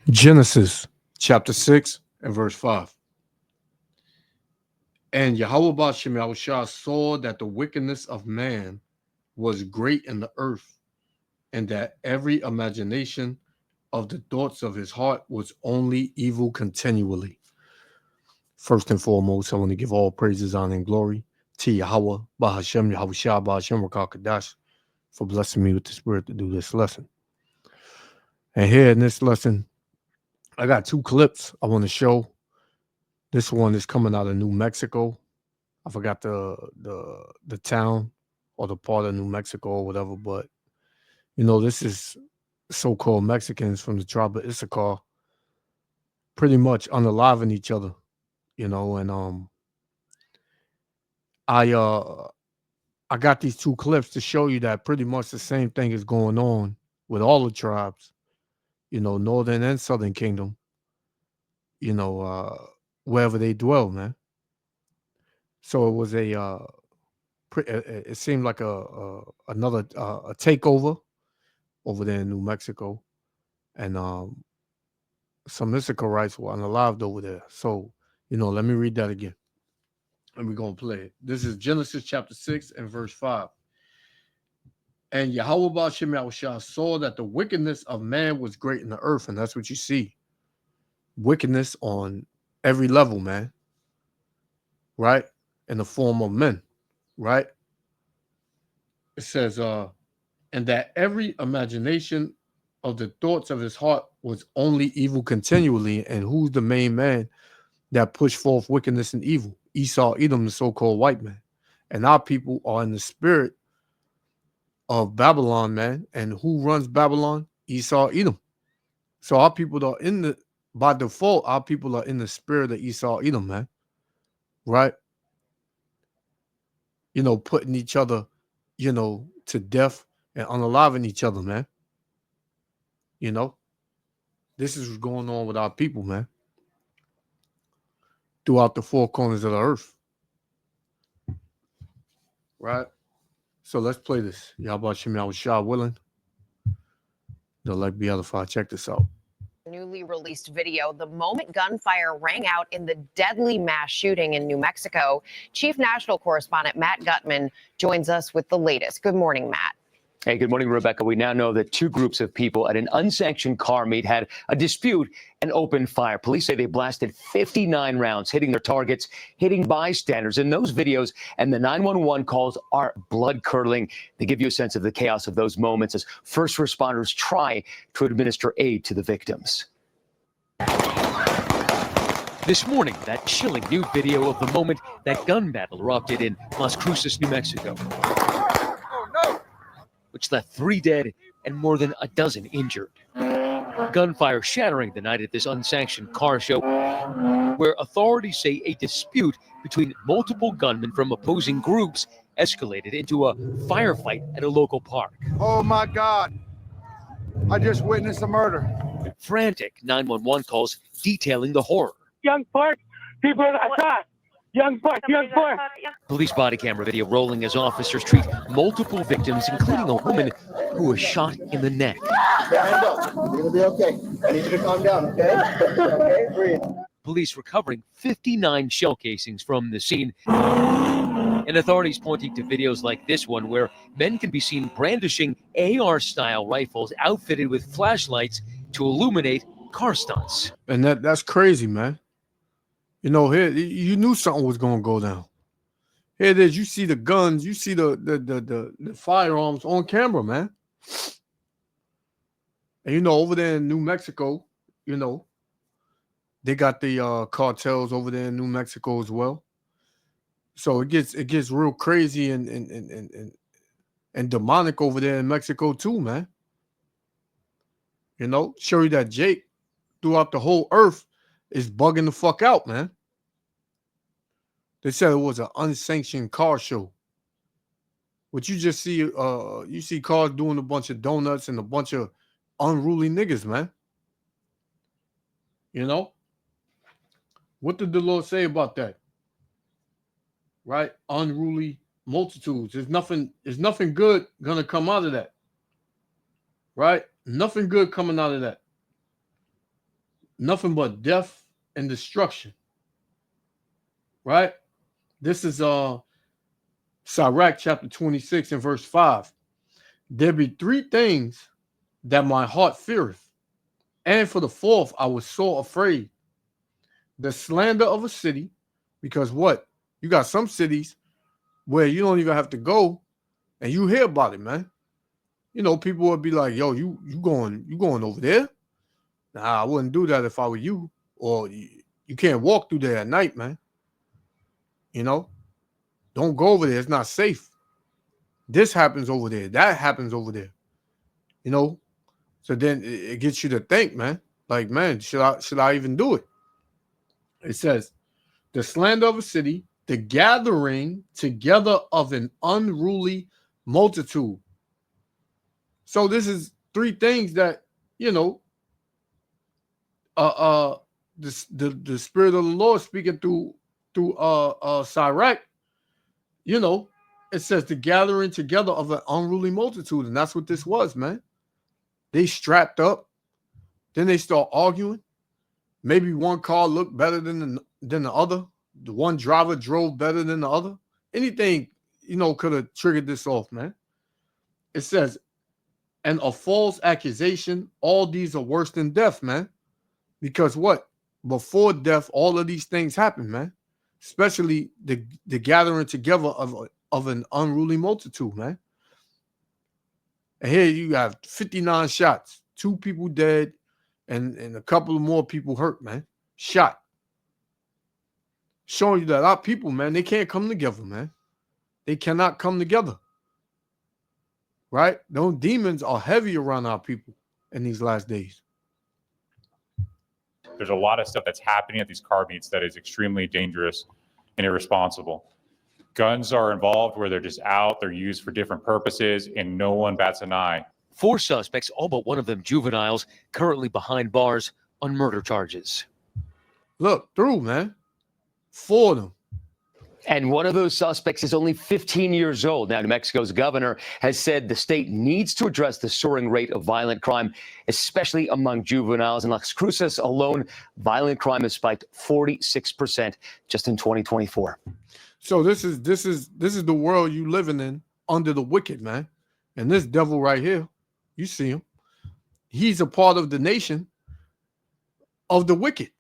Genesis chapter 6 and verse 5. And Yahweh Bashem Yahushua saw that the wickedness of man was great in the earth, and that every imagination of the thoughts of his heart was only evil continually. First and foremost, I want to give all praises, honor, and glory to Yahweh, Bahashem, Yahushua, Bahashem, Rakakadash, for blessing me with the spirit to do this lesson. And here in this lesson, I got two clips I want to show. This one is coming out of New Mexico. I forgot the town or the part of New Mexico or whatever, but this is so-called Mexicans from the tribe of Issachar pretty much unaliving each other, and I got these two clips to show you that pretty much the same thing is going on with all the tribes, northern and southern kingdom, wherever they dwell, man. So it was it seemed like another takeover over there in New Mexico, and some Issacharites were unalived over there. So, let me read that again, and we're gonna play it. This is Genesis chapter 6 and verse 5. And Yahweh Bashem Yahushua saw that the wickedness of man was great in the earth, and that's what you see. Wickedness on every level, man. Right? In the form of men, right? It says, and that every imagination of the thoughts of his heart was only evil continually. And who's the main man that pushed forth wickedness and evil? Esau, Edom, the so-called white man. And our people are in the spirit of Babylon, man. And who runs Babylon? Esau, Edom. So our people are by default, our people are in the spirit of Esau, Edom, man. Right? Putting each other, to death and unaliving each other, man. This is what's going on with our people, man. Throughout the four corners of the earth. Right? So let's play this. Yahweh Shem Yahushua willing. The leg be edified. Check this out. Newly released video, the moment gunfire rang out in the deadly mass shooting in New Mexico. Chief National Correspondent Matt Gutman joins us with the latest. Good morning, Matt. Hey, good morning, Rebecca. We now know that two groups of people at an unsanctioned car meet had a dispute and opened fire. Police say they blasted 59 rounds, hitting their targets, hitting bystanders. And those videos and the 911 calls are blood-curdling. They give you a sense of the chaos of those moments as first responders try to administer aid to the victims. This morning, that chilling new video of the moment that gun battle erupted in Las Cruces, New Mexico, which left 3 dead and more than a dozen injured. Gunfire shattering the night at this unsanctioned car show, where authorities say a dispute between multiple gunmen from opposing groups escalated into a firefight at a local park. Oh my God, I just witnessed a murder. Frantic 911 calls detailing the horror. Young Park, people are shot. Young Park. Police body camera video rolling as officers treat multiple victims, including a woman who was shot in the neck. Hands up. You're going to be okay. I need you to calm down, okay? Okay, breathe. Police recovering 59 shell casings from the scene. And authorities pointing to videos like this one where men can be seen brandishing AR-style rifles outfitted with flashlights to illuminate car stunts. And that's crazy, man. Here you knew something was gonna go down. Here it is. You see the guns. You see the firearms on camera, man. And over there in New Mexico, they got the cartels over there in New Mexico as well. So it gets real crazy and demonic over there in Mexico too, man. Show you that Jake throughout the whole earth is bugging the fuck out, man. They said it was an unsanctioned car show. But you just see you see cars doing a bunch of donuts and a bunch of unruly niggas, man. What did the Lord say about that? Right? Unruly multitudes. There's nothing good gonna come out of that. Right? Nothing good coming out of that. nothing but death and destruction. Right? This is Sirach chapter 26 and verse 5. There be three things that my heart feareth, and for the fourth I was so afraid. The slander of a city, because what? You got some cities where you don't even have to go and you hear about it, man. You know, people would be like, yo, you going over there? Nah, I wouldn't do that if I were you. Or you can't walk through there at night, man. You know, don't go over there. It's not safe. This happens over there. That happens over there. You know, so then it gets you to think, man. Like, man, should I even do it? It says, the slander of a city, the gathering together of an unruly multitude. So this is three things that, you know, the spirit of the Lord speaking through Sirach, you know, it says the gathering together of an unruly multitude, and that's what this was, man. They strapped up, then they start arguing. Maybe one car looked better than the other. The one driver drove better than the other. Anything, you know, could have triggered this off, man. It says, and a false accusation, all these are worse than death, man. Because what? Before death, all of these things happen, man. Especially the gathering together of an unruly multitude, man. And here you have 59 shots, 2 people dead, and a couple of more people hurt, man. Shot. Showing you that our people, man, they can't come together, man. They cannot come together. Right? Those demons are heavy around our people in these last days. There's a lot of stuff that's happening at these car meets that is extremely dangerous and irresponsible. Guns are involved where they're just out, they're used for different purposes, and no one bats an eye. 4 suspects, all but one of them juveniles, currently behind bars on murder charges. Look through, man. 4 of them. And one of those suspects is only 15 years old. Now, New Mexico's governor has said the state needs to address the soaring rate of violent crime, especially among juveniles. In Las Cruces alone, violent crime has spiked 46% just in 2024. So this is the world you living in under the wicked, man. And this devil right here, you see him. He's a part of the nation of the wicked.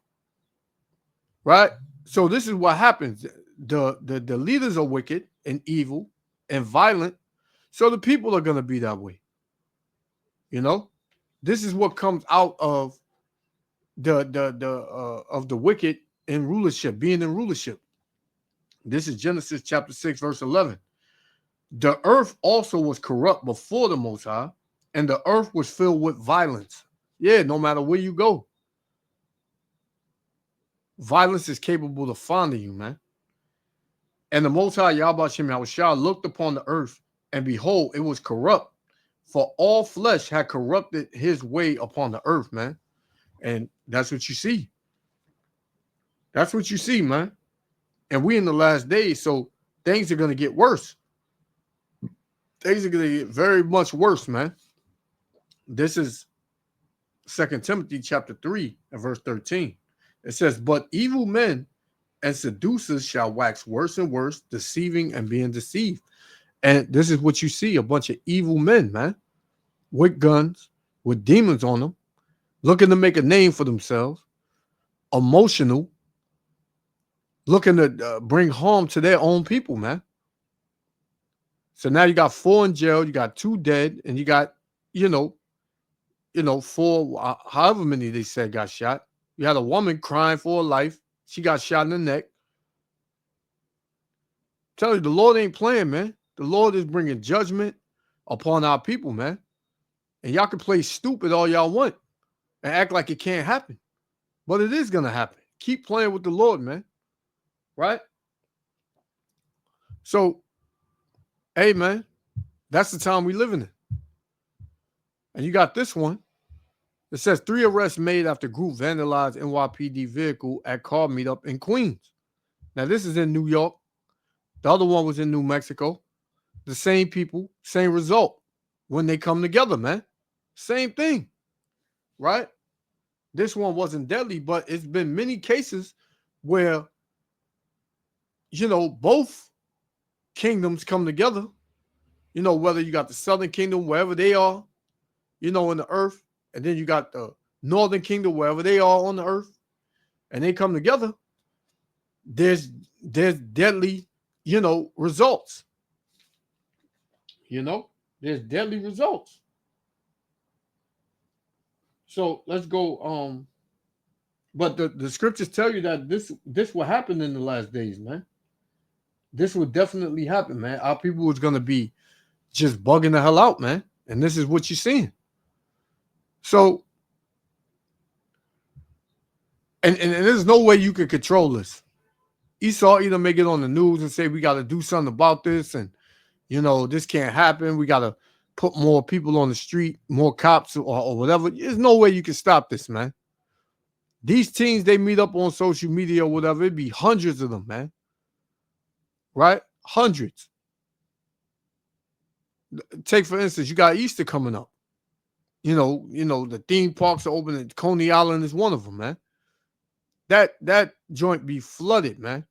Right? So this is what happens. The leaders are wicked and evil and violent, so the people are going to be that way. You know, this is what comes out of the wicked in rulership, being in rulership. This is Genesis chapter 6 verse 11. The earth also was corrupt before the Most High, and the earth was filled with violence. Yeah, no matter where you go, violence is capable of finding you, man. And the Most High Yahweh Shem Yahushua looked upon the earth, and behold, it was corrupt, for all flesh had corrupted his way upon the earth, man. And that's what you see. That's what you see, man. And we in the last days, so things are going to get worse. Things are going to get very much worse, man. This is 2 Timothy chapter 3 and verse 13. It says, but evil men and seducers shall wax worse and worse, deceiving and being deceived. And this is what you see, a bunch of evil men, man, with guns, with demons on them, looking to make a name for themselves, emotional, looking to bring harm to their own people, man. So now you got 4 in jail, you got 2 dead, and you got, you know, 4, however many they said got shot. You had a woman crying for her life. She got shot in the neck. Tell you, the Lord ain't playing, man. The Lord is bringing judgment upon our people, man. And y'all can play stupid all y'all want and act like it can't happen. But it is going to happen. Keep playing with the Lord, man. Right? So, hey, man, that's the time we living in. And you got this one. It says 3 arrests made after group vandalized NYPD vehicle at car meetup in Queens. Now, this is in New York. The other one was in New Mexico. The same people, same result when they come together, man. Same thing, right? this one wasn't deadly, but it's been many cases where, both kingdoms come together, whether you got the southern kingdom, wherever they are, in the earth, and then you got the northern kingdom, wherever they are on the earth, and they come together, there's deadly, results. There's deadly results. So let's go. But the scriptures tell you that this will happen in the last days, man. This will definitely happen, man. Our people is gonna be just bugging the hell out, man. And this is what you're seeing. So, and there's no way you can control this. Esau either make it on the news and say we got to do something about this, and this can't happen. We got to put more people on the street, more cops or whatever. There's no way you can stop this, man. These teens, they meet up on social media or whatever. It'd be hundreds of them, man. Right? Hundreds. Take, for instance, you got Easter coming up. The theme parks are open, and Coney Island is one of them, man. That joint be flooded, man.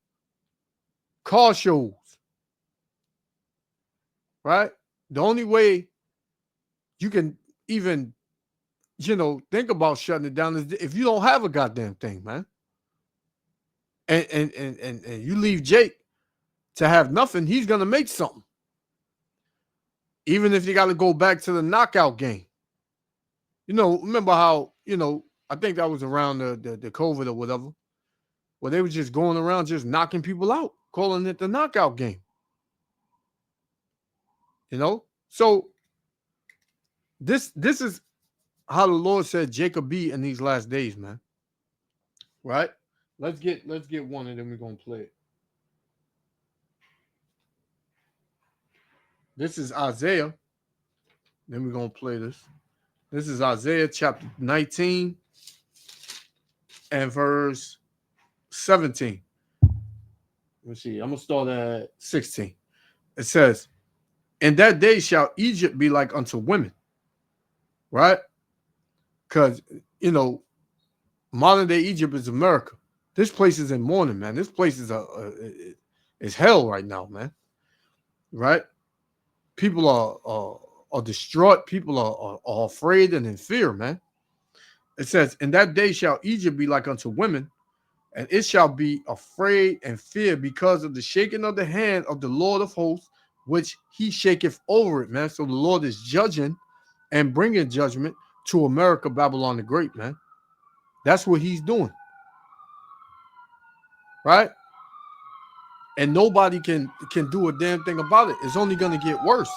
Car shows. Right? The only way you can even, think about shutting it down is if you don't have a goddamn thing, man. And you leave Jake to have nothing, he's gonna make something. Even if you got to go back to the knockout game. Remember how, I think that was around the COVID or whatever, where they were just going around just knocking people out, calling it the knockout game. So this is how the Lord said Jacob be in these last days, man. Right? Let's get one and then we're gonna play it. This is Isaiah. Then we're gonna play this. This is Isaiah chapter 19 and verse 17. Let's see. I'm gonna start at 16. It says, "In that day shall Egypt be like unto women." Right? Because modern day Egypt is America. This place is in mourning, man. This place is hell right now, man. Right? People are distraught. People are afraid and in fear, man. It says, "In that day shall Egypt be like unto women, and it shall be afraid and fear because of the shaking of the hand of the Lord of hosts, which he shaketh over it," man. So the Lord is judging and bringing judgment to America, Babylon the Great, man. That's what he's doing. Right? And nobody can do a damn thing about it. It's only going to get worse.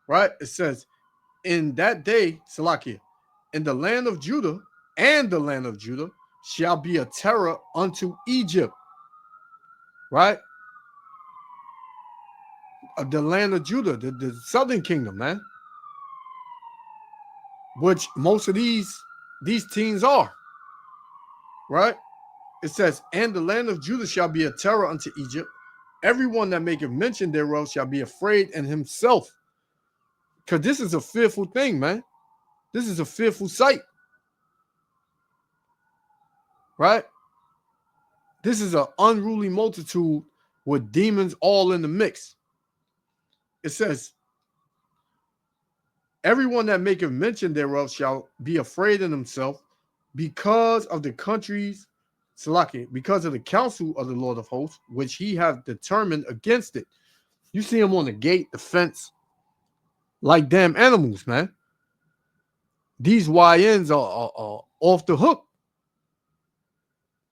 Right? It says, "In that day," Salakia, "in the land of Judah and the land of Judah shall be a terror unto Egypt." Right? The land of Judah, the southern kingdom, man. Which most of these teens are. Right? It says, "And the land of Judah shall be a terror unto Egypt. Everyone that maketh mention thereof shall be afraid in himself." Because this is a fearful thing, man. This is a fearful sight. Right? This is an unruly multitude with demons all in the mix. It says, "Everyone that maketh mention thereof shall be afraid in himself because of the countries," Salaki, "because of the counsel of the Lord of hosts, which he hath determined against it." You see him on the gate, the fence, like damn animals, man. These YNs are off the hook.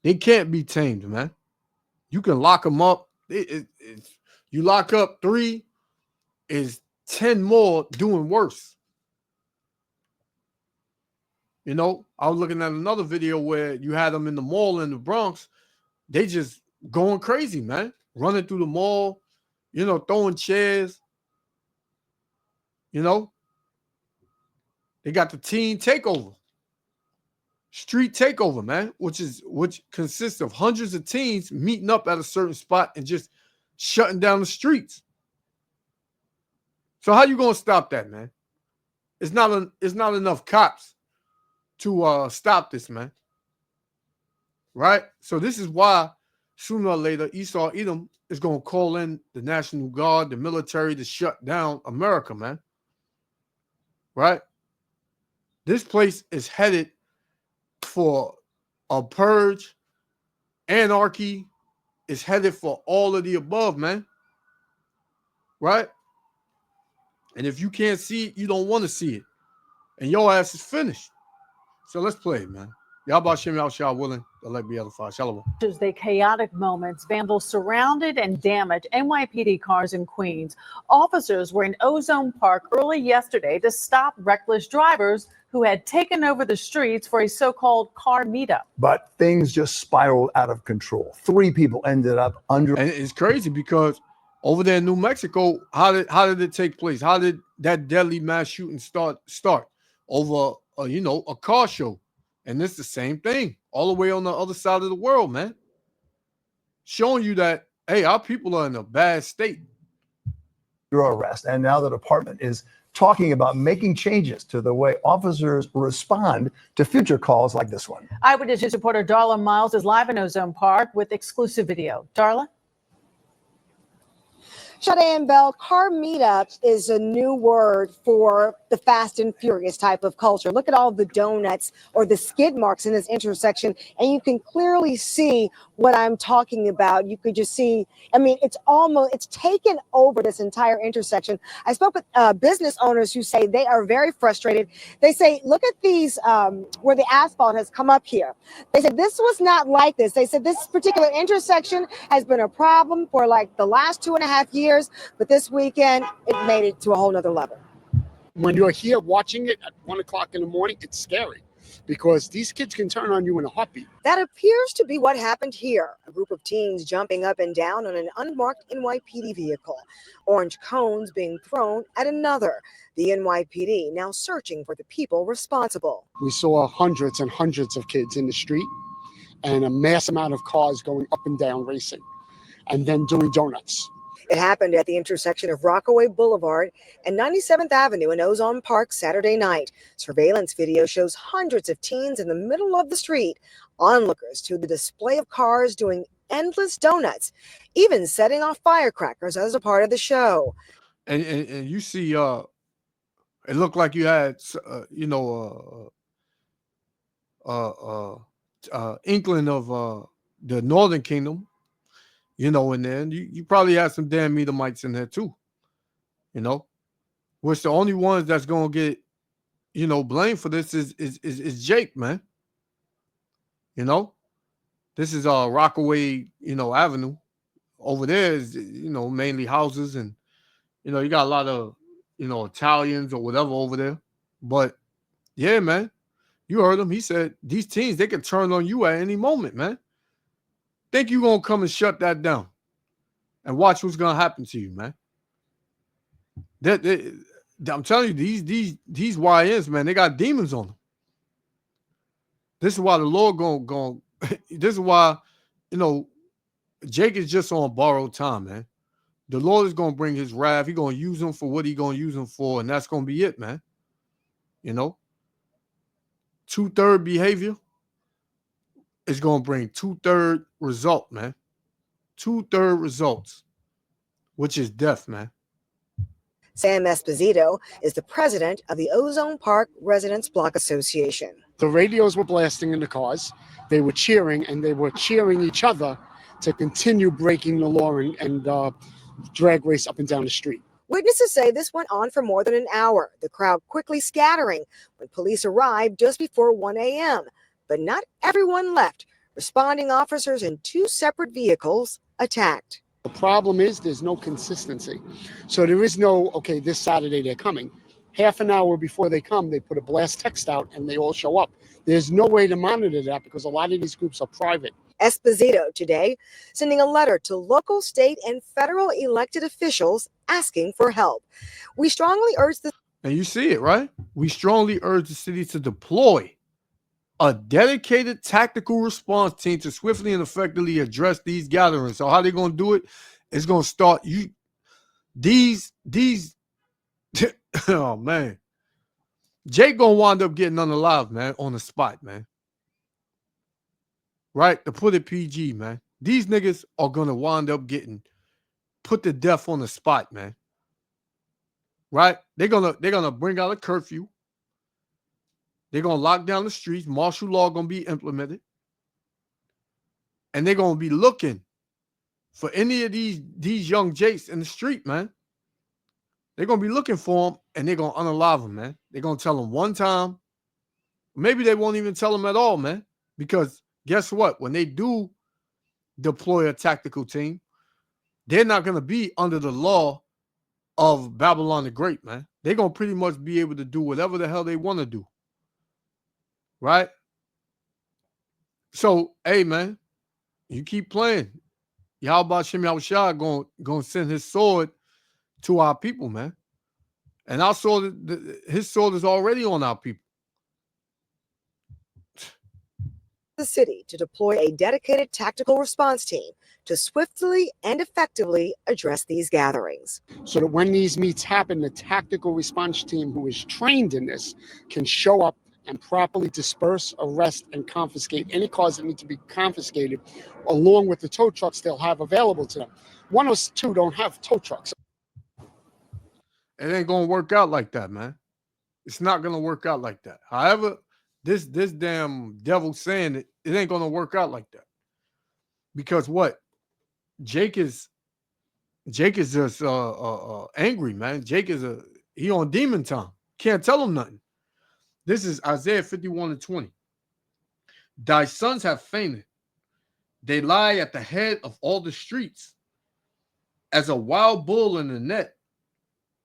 They can't be tamed, man. You can lock them up. You lock up 3, is 10 more doing worse. I was looking at another video where you had them in the mall in the Bronx. They just going crazy, man. Running through the mall, throwing chairs. They got the teen takeover. Street takeover, man, which consists of hundreds of teens meeting up at a certain spot and just shutting down the streets. So how you gonna stop that, man? It's not enough cops to stop this, man. Right? So this is why sooner or later Esau Edom is going to call in the National Guard, the military to shut down America, man. Right? This place is headed for a purge. Anarchy is headed for all of the above, man. Right? And if you can't see it, you don't want to see it. And your ass is finished. So let's play it, man. Y'all Shem Yahshua willing. Elect be edified. Shalom. The chaotic moments, vandals surrounded and damaged NYPD cars in Queens. Officers were in Ozone Park early yesterday to stop reckless drivers who had taken over the streets for a so-called car meetup. But things just spiraled out of control. 3 people ended up under. And it's crazy because over there in New Mexico, how did it take place? How did that deadly mass shooting start over a car show? And it's the same thing all the way on the other side of the world, man. Showing you that, hey, our people are in a bad state. Your arrest. And now the department is talking about making changes to the way officers respond to future calls like this one. Eyewitness News reporter Darla Miles is live in Ozone Park with exclusive video. Darla? Sade and Bell, car meetup is a new word for the fast and furious type of culture. Look at all the donuts or the skid marks in this intersection, and you can clearly see what I'm talking about. You could just see, I mean, it's taken over this entire intersection. I spoke with business owners who say they are very frustrated. They say, look at these, where the asphalt has come up here. They said this was not like this. They said this particular intersection has been a problem for like the last 2.5 years. But this weekend, it made it to a whole nother level. When you're here watching it at 1 o'clock in the morning, it's scary because these kids can turn on you in a heartbeat. That appears to be what happened here. A group of teens jumping up and down on an unmarked NYPD vehicle. Orange cones being thrown at another. The NYPD now searching for the people responsible. We saw hundreds and hundreds of kids in the street and a mass amount of cars going up and down racing and then doing donuts. It happened at the intersection of Rockaway Boulevard and 97th Avenue in Ozone Park Saturday night. Surveillance video shows hundreds of teens in the middle of the street, onlookers to the display of cars doing endless donuts, even setting off firecrackers as a part of the show. And you see, it looked like you had, inkling of the Northern Kingdom. In there, and you probably had some damn Edomites in there too, which the only ones that's gonna get, blamed for this is Jake, man. This is Rockaway, Avenue. Over there is, mainly houses, and you got a lot of, Italians or whatever over there. But yeah, man, you heard him. He said these teens, they can turn on you at any moment, man. Think you're going to come and shut that down and watch what's going to happen to you, man. I'm telling you, these YNs, man, they got demons on them. This is why the Lord going this is why, Jake is just on borrowed time, man. The Lord is going to bring his wrath. He's going to use him for what he's going to use him for, and that's going to be it, man. 2/3 behavior is going to bring 2/3 result, man. 2/3 results, which is death, man. Sam Esposito is the president of the Ozone Park Residents Block Association. The radios were blasting in the cars. They were cheering, and they were cheering each other to continue breaking the law and drag race up and down the street. Witnesses say this went on for more than an hour, the crowd quickly scattering when police arrived just before 1 a.m. But not everyone left. Responding officers in 2 separate vehicles attacked. The problem is there's no consistency. So there is no, okay, this Saturday they're coming. Half an hour before they come, they put a blast text out and they all show up. There's no way to monitor that because a lot of these groups are private. Esposito today sending a letter to local, state, and federal elected officials asking for help. We strongly urge the... And you see it, right? We strongly urge the city to deploy a dedicated tactical response team to swiftly and effectively address these gatherings. So how they're going to do it? It's going to start these oh man, Jake gonna wind up getting unalive, man, on the spot, man. Right? To put it PG, man. These niggas are gonna wind up getting put to death on the spot, man. Right? They're gonna bring out a curfew. They're gonna lock down the streets. Martial law gonna be implemented. And they're gonna be looking for any of these young Jakes in the street, man. They're gonna be looking for them, and they're gonna unalive them, man. They're gonna tell them one time. Maybe they won't even tell them at all, man. Because guess what? When they do deploy a tactical team, they're not gonna be under the law of Babylon the Great, man. They're gonna pretty much be able to do whatever the hell they want to do. Right? So, hey, man, you keep playing. Yahweh Shem Yahushua gonna send his sword to our people, man. And our sword, his sword is already on our people. The city to deploy a dedicated tactical response team to swiftly and effectively address these gatherings. So that when these meets happen, the tactical response team who is trained in this can show up and properly disperse, arrest, and confiscate any cars that need to be confiscated, along with the tow trucks they'll have available to them. 102 don't have tow trucks. It ain't gonna work out like that, man. It's not gonna work out like that. However, this damn devil saying it ain't gonna work out like that. Because what? Jake is just angry, man. Jake is he on demon time. Can't tell him nothing. This is Isaiah 51:20. Thy sons have fainted. They lie at the head of all the streets. As a wild bull in the net,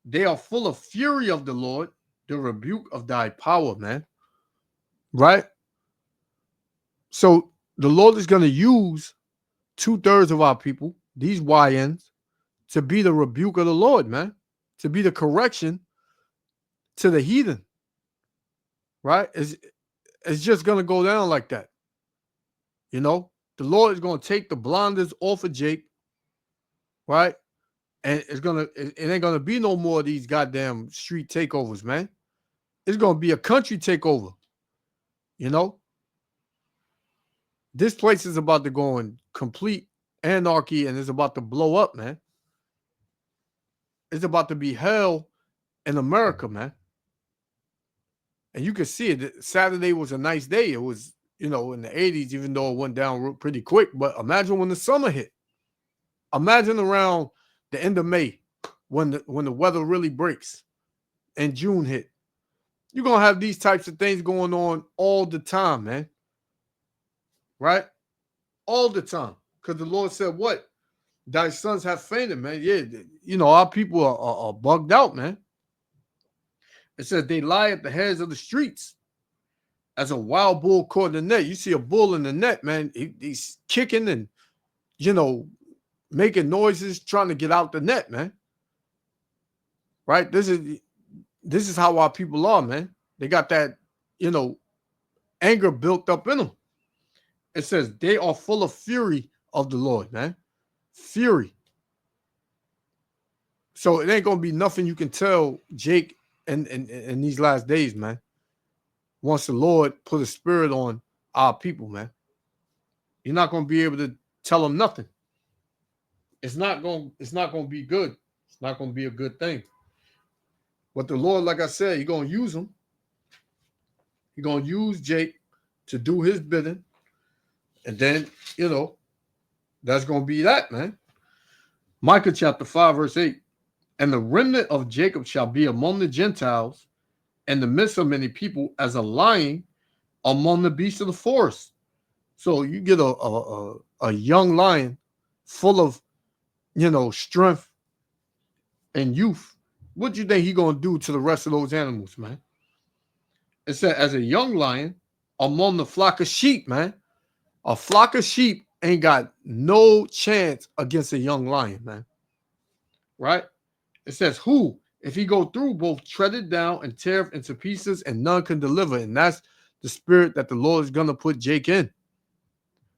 they are full of fury of the Lord, the rebuke of thy power, man. Right? So the Lord is going to use 2/3 of our people, these YNs, to be the rebuke of the Lord, man. To be the correction to the heathen. Right? It's just going to go down like that. You know? The Lord is going to take the blinders off of Jake. Right? And it ain't gonna be no more of these goddamn street takeovers, man. It's gonna be a country takeover. You know, this place is about to go in complete anarchy and it's about to blow up, man. It's about to be hell in America, man. And you can see it. Saturday was a nice day. It was, in the 80s, even though it went down pretty quick. But imagine when the summer hit. Imagine around the end of May, when the weather really breaks and June hit. You're going to have these types of things going on all the time, man. Right? All the time. Because the Lord said, what? Thy sons have fainted, man. Yeah, our people are bugged out, man. It says they lie at the heads of the streets as a wild bull caught in the net. You see a bull in the net, man. He's kicking and, making noises, trying to get out the net, man. Right? This is how our people are, man. They got that, anger built up in them. It says they are full of fury of the Lord, man. Fury. So it ain't gonna be nothing you can tell Jake in these last days, man. Once the Lord put a spirit on our people, man, you're not gonna be able to tell them nothing. It's not gonna be good. It's not gonna be a good thing. But the Lord, like I said, He's gonna use him. He's gonna use Jake to do his bidding. And then, that's gonna be that, man. Micah chapter 5, verse 8. And the remnant of Jacob shall be among the Gentiles, in the midst of many people, as a lion among the beasts of the forest. So you get a young lion full of, strength and youth. What do you think he's gonna do to the rest of those animals, man? It said, as a young lion among the flock of sheep, man. A flock of sheep ain't got no chance against a young lion, man. Right? It says, who, if he go through, both tread it down and tear it into pieces, and none can deliver. And that's the spirit that the Lord is going to put Jake in.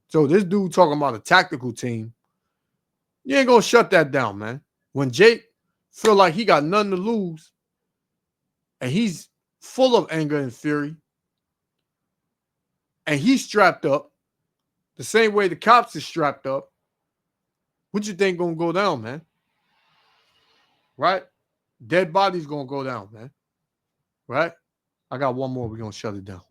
So this dude talking about a tactical team, you ain't going to shut that down, man. When Jake feel like he got nothing to lose, and he's full of anger and fury, and he's strapped up the same way the cops is strapped up, what you think gonna go down, man? Right? Dead bodies gonna go down, man. Right? I got one more. We're gonna shut it down.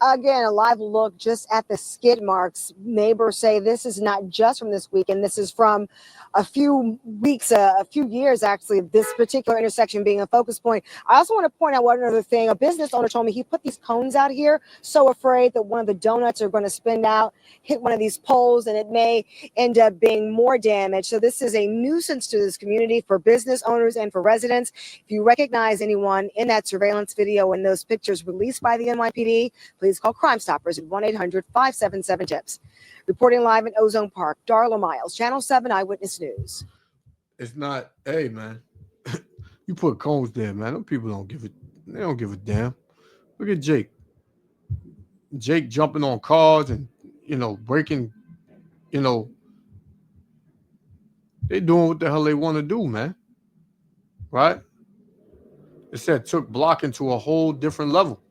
Again, a live look just at the skid marks. Neighbors say this is not just from this weekend. This is from a few weeks, a few years, actually, this particular intersection being a focus point. I also want to point out one other thing. A business owner told me he put these cones out here, so afraid that one of the donuts are going to spin out, hit one of these poles, and it may end up being more damage. So this is a nuisance to this community for business owners and for residents. If you recognize anyone in that surveillance video and those pictures released by the NYPD, please call Crime Stoppers at 1-800-577-TIPS. Reporting live in Ozone Park, Darla Miles, Channel 7 Eyewitness News. It's not, hey, man. You put cones there, man. Them people don't give it. They don't give a damn. Look at Jake. Jake jumping on cars and, breaking, they doing what the hell they want to do, man. Right? It said took blocking to a whole different level.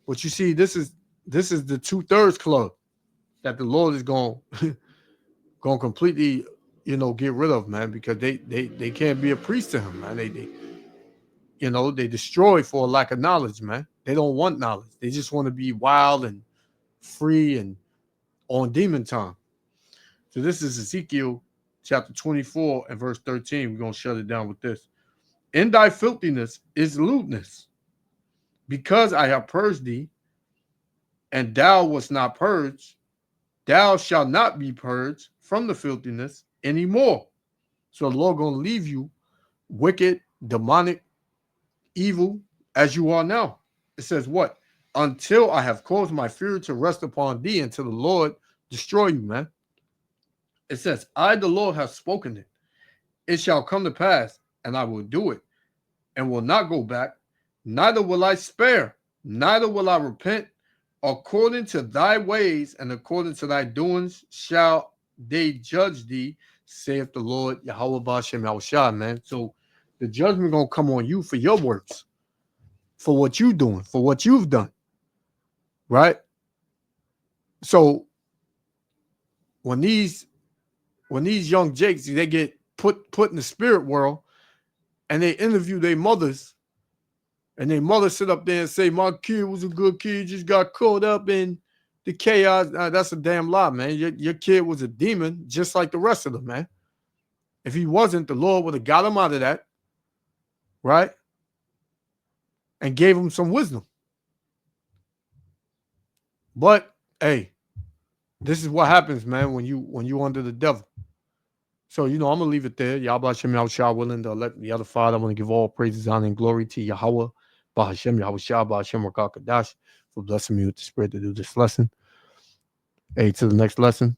But you see, this is the 2/3 club that the Lord is going completely, get rid of, man, because they can't be a priest to him, man. They destroy for a lack of knowledge, man. They don't want knowledge. They just want to be wild and free and on demon time. So this is Ezekiel chapter 24 and verse 13. We're going to shut it down with this. In thy filthiness is lewdness, because I have purged thee, and thou wast not purged, thou shalt not be purged from the filthiness anymore. So the Lord going to leave you wicked, demonic, evil as you are now. It says what? Until I have caused my fury to rest upon thee, until the Lord destroy you, man. It says, I, the Lord, have spoken it. It shall come to pass, and I will do it, and will not go back. Neither will I spare, neither will I repent. According to thy ways and according to thy doings shall they judge thee, saith the Lord Yahweh B'Hashem Yahushua, man. So the judgment gonna come on you for your works, for what you doing, for what you've done, right? So when these young Jakes, they get put in the spirit world, and they interview their mothers, and their mother sit up there and say, my kid was a good kid, just got caught up in the chaos. That's a damn lie, man. Your kid was a demon, just like the rest of them, man. If he wasn't, the Lord would have got him out of that, right? And gave him some wisdom. But, hey, this is what happens, man, when you under the devil. So, I'm going to leave it there. Yahweh Hashem Yahushua willing to let the other Father. I want to give all praises, honor, and glory to Yahweh, B'Hashem Yahushua, B'Hashem Rakah Kadash, for blessing me with the Spirit to do this lesson. Hey, to the next lesson,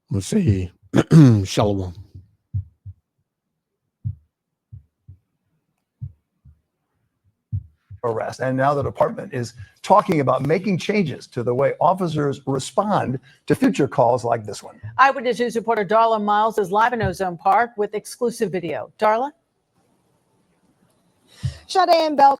I'm going to say Shalom. Arrest. And now the department is talking about making changes to the way officers respond to future calls like this one. Eyewitness News reporter Darla Miles is live in Ozone Park with exclusive video. Darla? Sade and Bell.